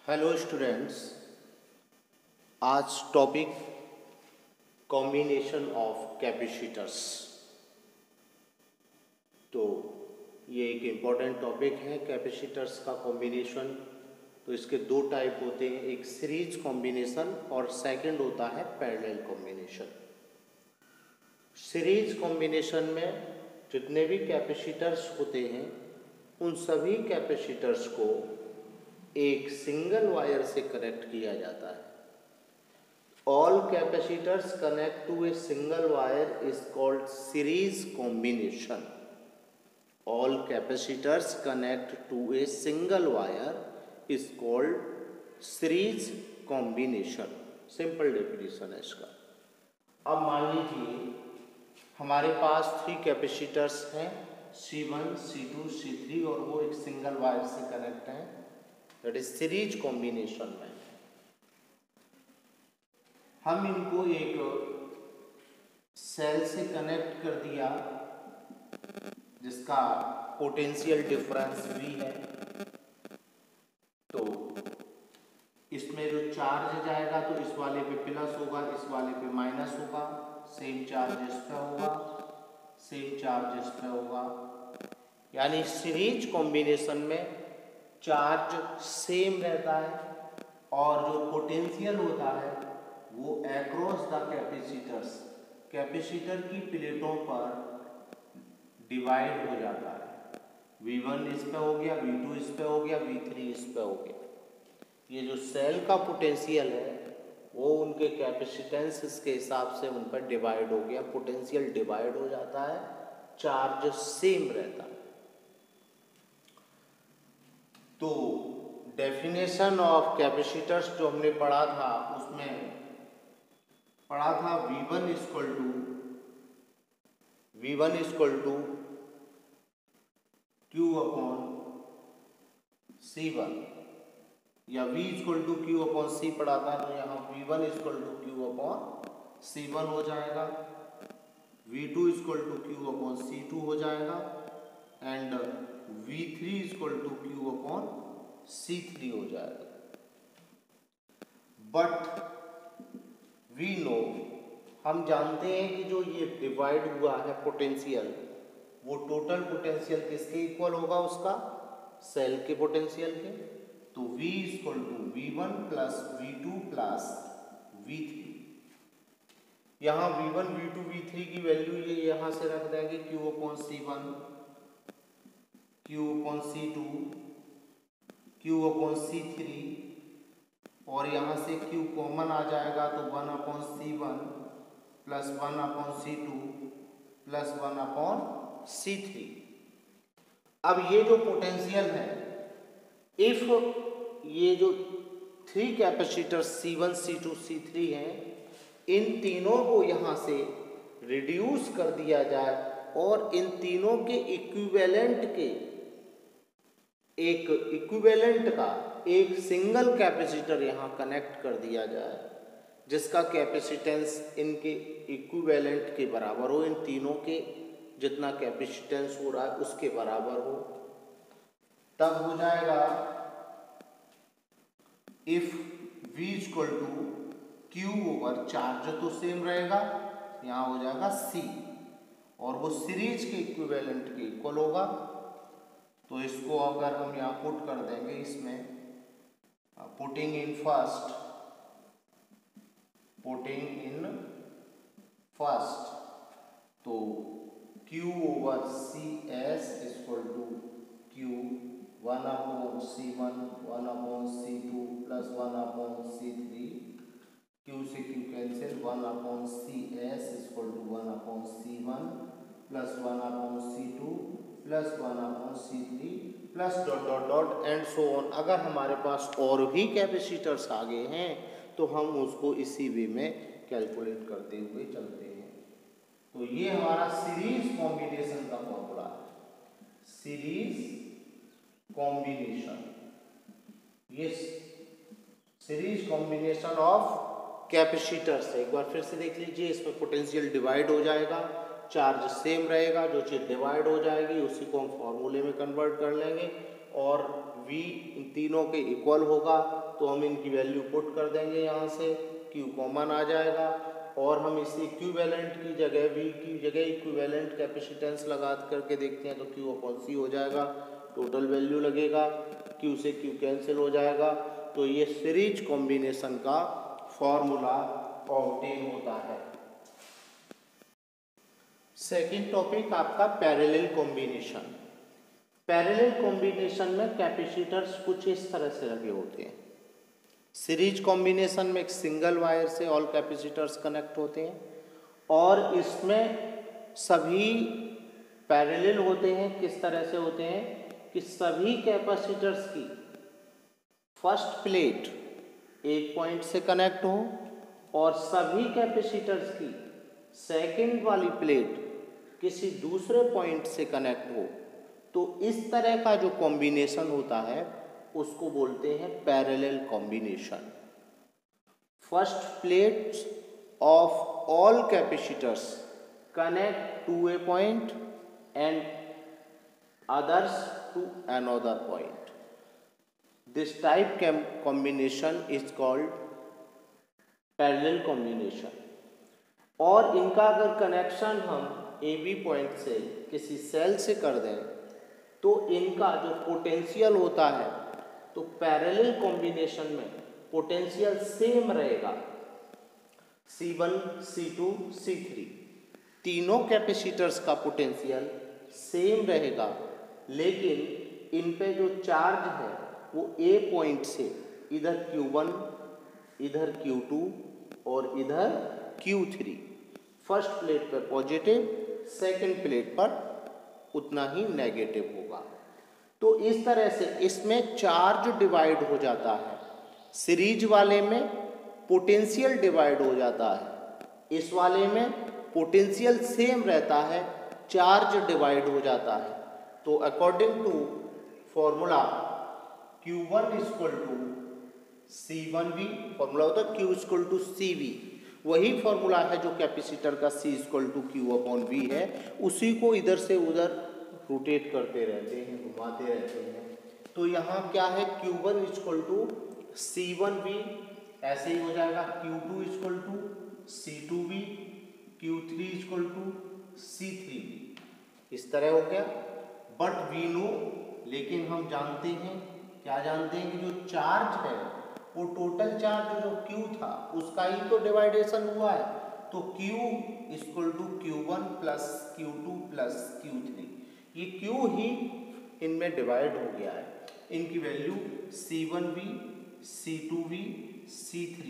Hello students. आज topic combination of capacitors. तो ये एक इम्पॉर्टेंट टॉपिक है कैपेसिटर्स का कॉम्बिनेशन। तो इसके दो टाइप होते हैं, एक सीरीज कॉम्बिनेशन और सेकंड होता है पैरेलल कॉम्बिनेशन। सीरीज कॉम्बिनेशन में जितने भी कैपेसिटर्स होते हैं उन सभी कैपेसिटर्स को एक सिंगल वायर से कनेक्ट किया जाता है। All capacitors connect to a single wire is called series combination. All capacitors connect to a single wire is called series combination. Simple definition है इसका। अब मान लीजिए हमारे पास 3 कैपेसिटर्स हैं, C1, C2, C3, और वो एक सिंगल वायर से कनेक्ट हैं, दैट इज सीरीज कॉम्बिनेशन में। हम इनको एक सेल से कनेक्ट कर दिया जिसका पोटेंशियल डिफरेंस V है। तो इसमें जो चार्ज जाएगा तो इस वाले पे प्लस होगा, इस वाले पे माइनस होगा। सेम चार्ज इस पे होगा, सेम चार्ज इस पे होगा। यानी सीरीज कॉम्बिनेशन में चार्ज सेम रहता है और जो पोटेंशियल होता है वो अक्रॉस द कैपेसिटर्स, कैपेसिटर की प्लेटों पर डिवाइड हो जाता है। V1 इस पे हो गया, V2 इस पे हो गया, V3 इस पे हो गया। ये जो सेल का पोटेंशियल है वो उनके कैपेसिटेंस के हिसाब से उन पर डिवाइड हो गया, पोटेंशियल डिवाइड हो जाता है, चार्ज सेम रहता है। तो डेफिनेशन ऑफ कैपेसिटर्स जो हमने पढ़ा था उसमें पढ़ा था V1 equal to Q upon C1 या V equal to Q upon C पढ़ा था। तो यहाँ V1 equal to Q upon C1 हो जाएगा, V2 equal to Q upon C2 हो जाएगा and V3 equal to Q upon C3 हो जाएगा। बट वी नो, हम जानते हैं कि जो ये डिवाइड हुआ है पोटेंशियल, वो टोटल पोटेंशियल किसके इक्वल होगा, उसका सेल के पोटेंशियल के। तो V equal to V1 plus V2 plus V3। यहाँ V1, V2, V3 की वैल्यू ये यहाँ से रख देंगे, Q upon C1, Q upon C2, Q upon C3, और यहाँ से Q कॉमन आ जाएगा तो 1 upon C1 plus 1 upon C2 plus 1 upon C3। अब ये जो पोटेंशियल है, इफ ये जो 3 कैपेसिटर C1, C2, C3 हैं, इन तीनों को यहाँ से रिड्यूस कर दिया जाए और इन तीनों के इक्विवेलेंट के इक्विवेलेंट का एक सिंगल कैपेसिटर यहाँ कनेक्ट कर दिया जाए जिसका कैपेसिटेंस इनके इक्विवेलेंट के बराबर हो, इन तीनों के जितना कैपेसिटेंस हो रहा है उसके बराबर हो, तब हो जाएगा if V equal to Q over charge तो सेम रहेगा, यहाँ हो जाएगा C, और वो सीरीज के इक्विवेलेंट के इक्वल होगा। तो इसको अगर हम यहाँ पुट कर देंगे, इसमें पुटिंग इन फर्स्ट, तो Q over CS equal to Q 1 upon C1, 1 upon C2 plus 1 upon C3, Q से Q cancel, 1 upon CS equal to 1 upon C1 plus 1 upon C2 plus 1 upon C3 plus dot dot dot and so on. अगर हमारे पास और भी capacitors आगे हैं तो हम उसको इसी वे में कैलकुलेट करते हुए चलते हैं। तो ये हमारा सीरीज कॉम्बिनेशन का फॉर्मूला है, सीरीज कॉम्बिनेशन। ये सीरीज कॉम्बिनेशन ऑफ कैपेसिटर्स है। एक बार फिर से देख लीजिए, इसमें पोटेंशियल डिवाइड हो जाएगा, चार्ज सेम रहेगा, जो चीज़ डिवाइड हो जाएगी उसी को हम फॉर्मूले में कन्वर्ट कर लेंगे और V इन तीनों के इक्वल होगा, तो हम इनकी वैल्यू पुट कर देंगे यहाँ से, Q कॉमन आ जाएगा और हम इसी इक्विवेलेंट की जगह V की जगह इक्विवेलेंट कैपेसिटेंस लगा करके देखते हैं तो Q/C हो जाएगा, टोटल वैल्यू लगेगा, Q से Q कैंसिल हो जाएगा। तो ये सीरीज कॉम्बिनेशन का फॉर्मूला ऑब्टेन होता है। सेकेंड टॉपिक आपका पैरेलल कॉम्बिनेशन। पैरेलल कॉम्बिनेशन में कैपेसिटर्स कुछ इस तरह से लगे होते हैं। सीरीज कॉम्बिनेशन में एक सिंगल वायर से ऑल कैपेसिटर्स कनेक्ट होते हैं और इसमें सभी पैरेलल होते हैं। किस तरह से होते हैं कि सभी कैपेसिटर्स की फर्स्ट प्लेट एक पॉइंट से कनेक्ट हो और सभी कैपेसिटर्स की सेकंड वाली प्लेट किसी दूसरे पॉइंट से कनेक्ट हो। तो इस तरह का जो कॉम्बिनेशन होता है उसको बोलते हैं parallel combination. First plates of all capacitors connect to a point and others to another point. This type combination is called parallel combination। और इनका अगर कनेक्शन हम ए बी पॉइंट से किसी सेल से कर दें तो इनका जो पोटेंशियल होता है तो पैरेलल कॉम्बिनेशन में पोटेंशियल सेम रहेगा, C1 C2 C3 तीनों कैपेसिटर्स का पोटेंशियल सेम रहेगा, लेकिन इन पे जो चार्ज है वो ए पॉइंट से इधर Q1 इधर Q2 और इधर Q3 फर्स्ट प्लेट पर पॉजिटिव, सेकंड प्लेट पर उतना ही नेगेटिव होगा। तो इस तरह से इसमें चार्ज डिवाइड हो जाता है, सीरीज वाले में पोटेंशियल डिवाइड हो जाता है, इस वाले में पोटेंशियल सेम रहता है, चार्ज डिवाइड हो जाता है। तो according to formula Q1 = C1V, formula होता है Q = CV, वही फॉर्मूला है जो कैपेसिटर का C = Q/V है, उसी को इधर से उधर रोटेट करते रहते हैं, घुमाते रहते हैं। तो यहाँ क्या है, Q1 = C1V ऐसे ही हो जाएगा, Q2 = C2V, Q3 = C3V, इस तरह हो गया। बट वी नो, लेकिन हम जानते हैं, क्या जानते हैं कि जो चार्ज है वो टोटल चार्ज जो Q था उसका ही तो डिवाइडेशन हुआ है। तो Q = Q1 + Q2 + Q3, ये Q ही इनमें डिवाइड हो गया है। इनकी value C1V C2V C3V,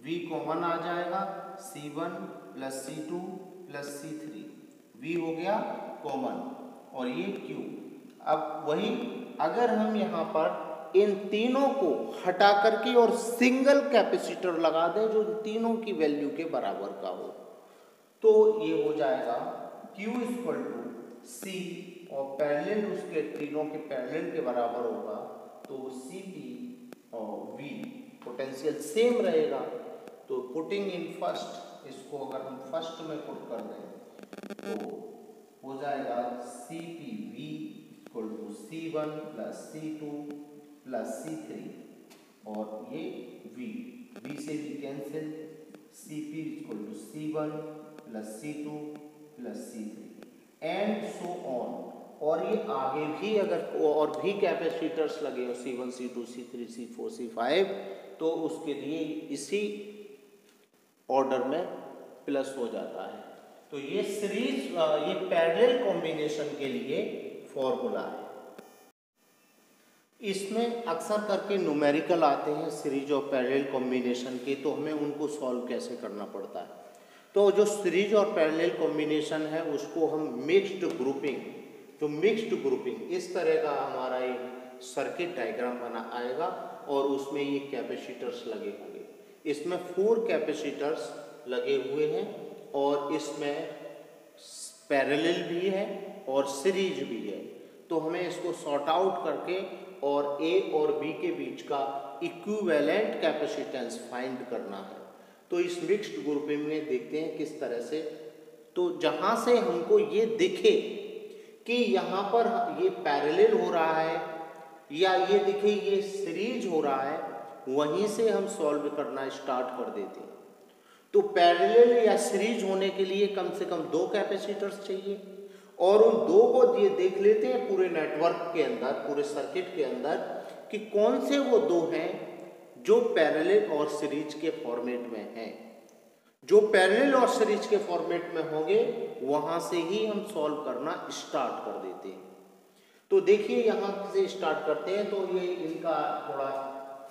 V common आ जाएगा, C1 + C2 + C3, V हो गया कॉमन और ये Q। अब वही अगर हम यहाँ पर इन तीनों को हटा करके और सिंगल कैपेसिटर लगा दें जो तीनों की वैल्यू के बराबर का हो, तो ये हो जाएगा Q = C और पैरेलल उसके तीनों के पैरेलल के बराबर होगा, तो CP और V पोटेंशियल सेम रहेगा। तो पुटिंग इन फर्स्ट, इसको अगर हम फर्स्ट में पुट कर दें तो हो जाएगा CPV = C1 + C2 + C3 और ये V से भी cancel, CP = C1 + C2 + C3 and so on. और ये आगे भी अगर और भी कैपेसिटर्स लगे हो C1 C2 C3 C4 C5 तो उसके लिए इसी ऑर्डर में प्लस हो जाता है। तो ये सीरीज ये पैरेलल कॉम्बिनेशन के लिए फॉर्मूला है। इसमें अक्सर करके न्यूमेरिकल आते हैं सीरीज और पैरेलल कॉम्बिनेशन के, तो हमें उनको सॉल्व कैसे करना पड़ता है। तो जो सीरीज और पैरेलल कॉम्बिनेशन है उसको हम मिक्स्ड ग्रुपिंग, जो मिक्स्ड ग्रुपिंग इस तरह का हमारा एक सर्किट डायग्राम बना आएगा और उसमें ये कैपेसिटर्स लगे होंगे। इसमें 4 कैपेसिटर्स लगे हुए हैं और इसमें पैरेलल भी है और सीरीज भी है। तो हमें इसको सॉर्ट आउट करके और A और B के बीच का इक्विवेलेंट कैपेसिटेंस फाइंड करना है। तो इस मिक्स्ड ग्रुपिंग में देखते हैं किस तरह से। तो जहाँ से हमको ये दिखे कि यहाँ पर ये पैरेलल हो रहा है या ये देखिए ये सीरीज हो रहा है, वहीं से हम सॉल्व करना स्टार्ट कर देते हैं। तो पैरेलल या सीरीज होने के लिए कम से कम 2 कैपेसिटर्स चाहिए, और उन 2 को ये देख लेते हैं पूरे नेटवर्क के अंदर, पूरे सर्किट के अंदर, कि कौन से वो 2 हैं जो पैरेलल और सीरीज के फॉर्मेट में हैं। जो पैरेलल और सीरीज के फॉर्मेट में होंगे वहां से ही हम सॉल्व करना स्टार्ट कर देते हैं। तो देखिए यहाँ से स्टार्ट करते हैं, तो ये इनका थोड़ा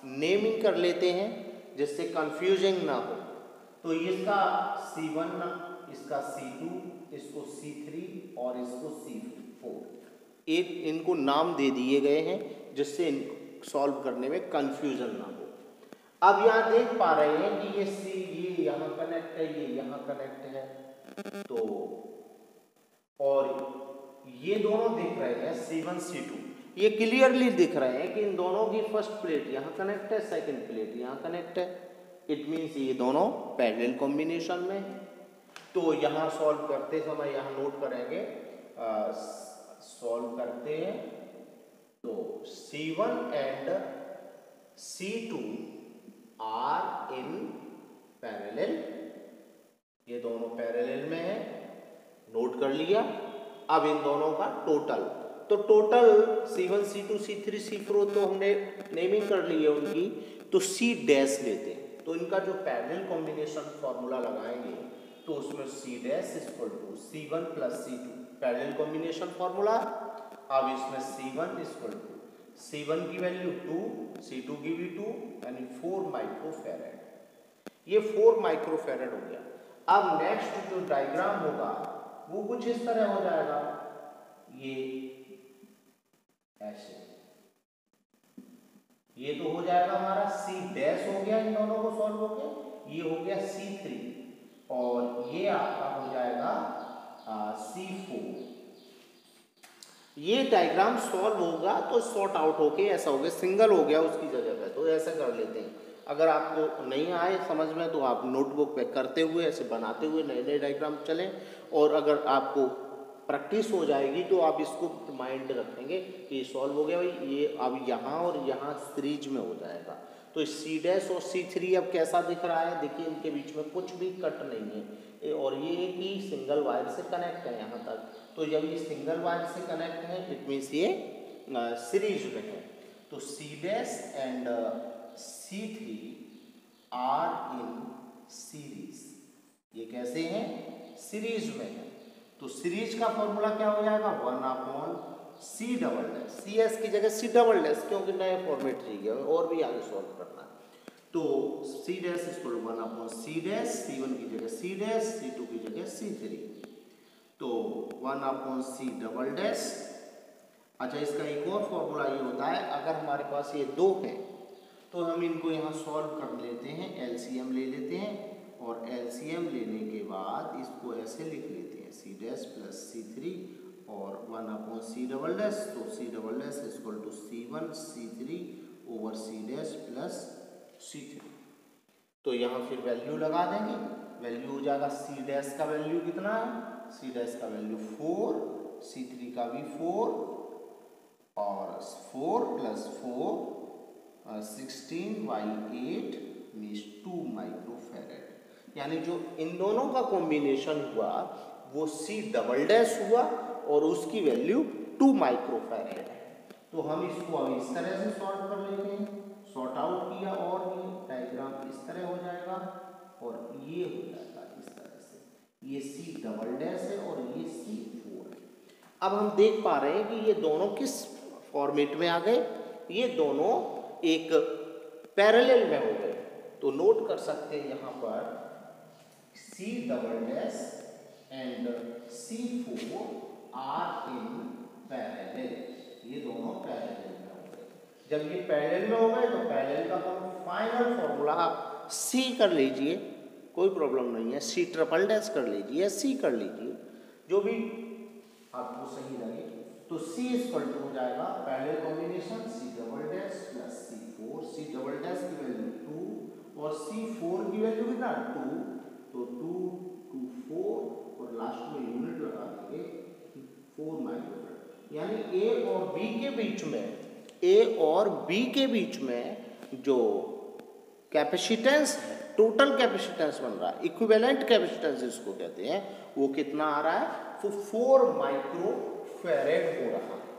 नेमिंग कर लेते हैं जिससे कंफ्यूजिंग ना हो। तो इसका C1, इसका C2, इसको C3 और इसको C4, एक इनको नाम दे दिए गए हैं जिससे सॉल्व करने में कंफ्यूजन ना हो। अब यहाँ देख पा रहे हैं कि ये यहाँ कनेक्ट है, ये यहाँ कनेक्ट है, तो और ये दोनों दिख रहे हैं C1 C2, ये क्लियरली दिख रहे हैं कि इन दोनों की फर्स्ट प्लेट यहाँ कनेक्ट है, सेकंड प्लेट यहाँ कनेक्ट है। इट मीन्स ये दोनों पैरेलल कॉम्बिनेशन में है। तो यहाँ सॉल्व करते समय यहाँ नोट करेंगे, सॉल्व करते हैं तो C1 and C2 are in parallel, ये दोनों पैरेलल में है, नोट कर लिया। अब इन दोनों का टोटल, तो total C1 C2 C3 C4 तो हमने नेमिंग कर ली है उनकी, तो C डैश लेते हैं। तो इनका जो पैरेलल कॉम्बिनेशन फॉर्मूला लगाएंगे तो उसमें C dash equal to C1 plus C2 parallel combination formula. अब इसमें C1 इक्वल टू C1 की वैल्यू 2, C2 की भी 2, यानी 4 माइक्रोफैरड। ये 4 माइक्रोफैरड हो गया। अब नेक्स्ट जो डायग्राम होगा वो कुछ इस तरह हो जाएगा, ये ऐसे, ये तो हो जाएगा हमारा C डैश हो गया, इन दोनों को सॉल्व होके ये हो गया C3, और ये आपका हो जाएगा C4। ये डायग्राम सॉल्व होगा तो सॉर्ट आउट होके ऐसा हो गया, सिंगल हो गया उसकी जगह पे, तो ऐसा कर लेते हैं। अगर आपको नहीं आए समझ में तो आप नोटबुक पे करते हुए ऐसे बनाते हुए नए नए डायग्राम चलें, और अगर आपको प्रैक्टिस हो जाएगी तो आप इसको माइंड रखेंगे कि सॉल्व हो गया भाई, ये अब यहाँ और यहाँ सीरीज में हो जाएगा। तो C डैश और C3 अब कैसा दिख रहा है, देखिए इनके बीच में कुछ भी कट नहीं है, और ये एक ही सिंगल वायर से कनेक्ट है यहाँ तक। तो जब ये सिंगल वायर से कनेक्ट है इट मीन्स ये सीरीज में है। तो C dash and C3 are in series, ये कैसे हैं, सीरीज में है। तो सीरीज का फॉर्मूला क्या हो जाएगा, 1/C डबल डैश, CS की जगह C डबल डैश, क्योंकि नया फॉर्मेट चाहिए और भी आगे सॉल्व करना है। तो C dash equal 1/C dash, C1 की जगह C डैश, C2 की जगह C3, तो 1/C डबल डैश। अच्छा, इसका एक और फॉर्मूला ये होता है, अगर हमारे पास ये 2 हैं तो हम इनको यहाँ सॉल्व कर लेते हैं, LCM ले लेते हैं, और LCM लेने के बाद इसको ऐसे लिख लेते हैं C डैश प्लस C3 और 1/C डबल डैश। तो C double dash equal to C1 C3 over C dash plus C3। तो यहाँ फिर वैल्यू लगा देंगे, वैल्यू हो जाएगा C डैश का वैल्यू कितना है, C डैश का वैल्यू 4, C3 का भी 4, और 4 प्लस 4 16/8 मीन्स 2 माइक्रोफैरड। यानी जो इन दोनों का कॉम्बिनेशन हुआ वो C डबल डैश हुआ और उसकी वैल्यू 2 माइक्रोफैरड है। तो हम इसको अब इस तरह से सॉल्व कर लेते हैं, सॉर्ट आउट किया और ये डायग्राम इस तरह हो जाएगा और ये हो जाएगा इस तरह से, ये C डबल डैश है और ये C4 है। अब हम देख पा रहे हैं कि ये दोनों किस फॉर्मेट में आ गए, ये दोनों एक पैरेलल में हो गए। तो नोट कर सकते हैं यहाँ पर C double dash and C4 are in parallel, ये दोनों पैरेलल में हो गए। जब ये पैरेलल में हो गए तो पैरेलल का फाइनल फॉर्मूला आप C कर लीजिए, कोई प्रॉब्लम नहीं है, C ट्रिपल डैश कर लीजिए, C कर लीजिए, जो भी आपको सही लगे। तो C इक्वल टू हो जाएगा parallel combination C double dash plus C4, C double dash की वैल्यू 2 और C4 की वैल्यू कितना 2, तो 2 2 4 और लास्ट में यूनिट लगा देंगे 4 माइक्रोफैरड। यानी A और B के बीच में ए और बी के बीच में जो कैपेसिटेंस है, टोटल कैपेसिटेंस बन रहा है, इक्विवेलेंट कैपेसिटेंस जिसको कहते हैं, वो कितना आ रहा है? वो 4 माइक्रो फैरेड हो रहा है।